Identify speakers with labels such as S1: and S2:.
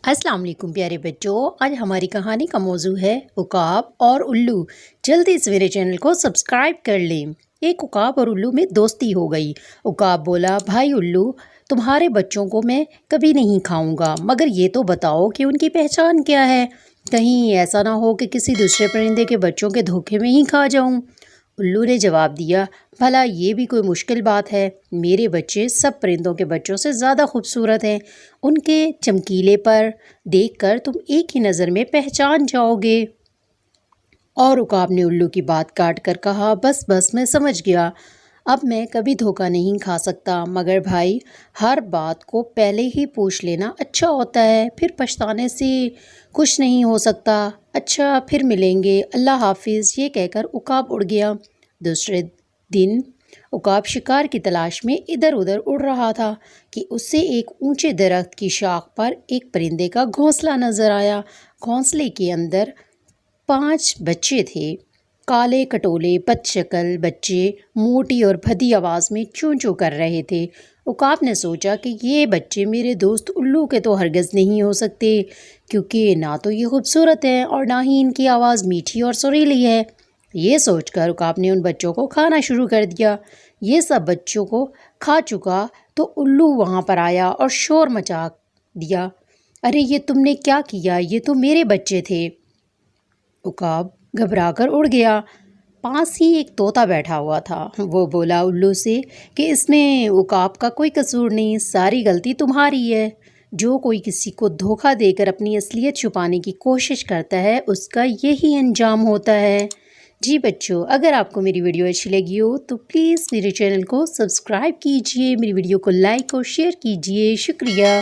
S1: अस्सलाम वालेकुम प्यारे बच्चों। आज हमारी कहानी का मौजू है उकाब और उल्लू। जल्दी से मेरे चैनल को सब्सक्राइब कर लें। एक उकाब और उल्लू में दोस्ती हो गई। उकाब बोला, भाई उल्लू, तुम्हारे बच्चों को मैं कभी नहीं खाऊंगा, मगर ये तो बताओ कि उनकी पहचान क्या है। कहीं ऐसा ना हो कि किसी दूसरे परिंदे के बच्चों के धोखे में ही खा जाऊं। उल्लू ने जवाब दिया, भला ये भी कोई मुश्किल बात है। मेरे बच्चे सब परिंदों के बच्चों से ज़्यादा खूबसूरत हैं। उनके चमकीले पर देखकर तुम एक ही नज़र में पहचान जाओगे। और उकाब ने उल्लू की बात काट कर कहा, बस बस मैं समझ गया। अब मैं कभी धोखा नहीं खा सकता, मगर भाई हर बात को पहले ही पूछ लेना अच्छा होता है, फिर पछताने से कुछ नहीं हो सकता। अच्छा, फिर मिलेंगे, अल्लाह हाफिज़। ये कहकर उकाब उड़ गया। दूसरे दिन उकाब शिकार की तलाश में इधर उधर उड़ रहा था कि उसे एक ऊंचे दरख्त की शाख पर एक परिंदे का घोंसला नजर आया। घोंसले के अंदर 5 बच्चे थे। काले कटोले बदशक्ल बच्चे मोटी और भद्दी आवाज़ में चूं चूं कर रहे थे। उकाब ने सोचा कि ये बच्चे मेरे दोस्त उल्लू के तो हरगिज़ नहीं हो सकते, क्योंकि ना तो ये खूबसूरत हैं और ना ही इनकी आवाज़ मीठी और सुरीली है। ये सोचकर उकाब ने उन बच्चों को खाना शुरू कर दिया। ये सब बच्चों को खा चुका तो उल्लू वहाँ पर आया और शोर मचा दिया, अरे ये तुमने क्या किया, ये तो मेरे बच्चे थे। उकाब घबराकर उड़ गया। पास ही एक तोता बैठा हुआ था। वो बोला उल्लू से कि इसमें उकाब का कोई कसूर नहीं, सारी गलती तुम्हारी है। जो कोई किसी को धोखा देकर अपनी असलियत छुपाने की कोशिश करता है, उसका यही अंजाम होता है। जी बच्चों, अगर आपको मेरी वीडियो अच्छी लगी हो तो प्लीज़ मेरे चैनल को सब्सक्राइब कीजिए, मेरी वीडियो को लाइक और शेयर कीजिए। शुक्रिया।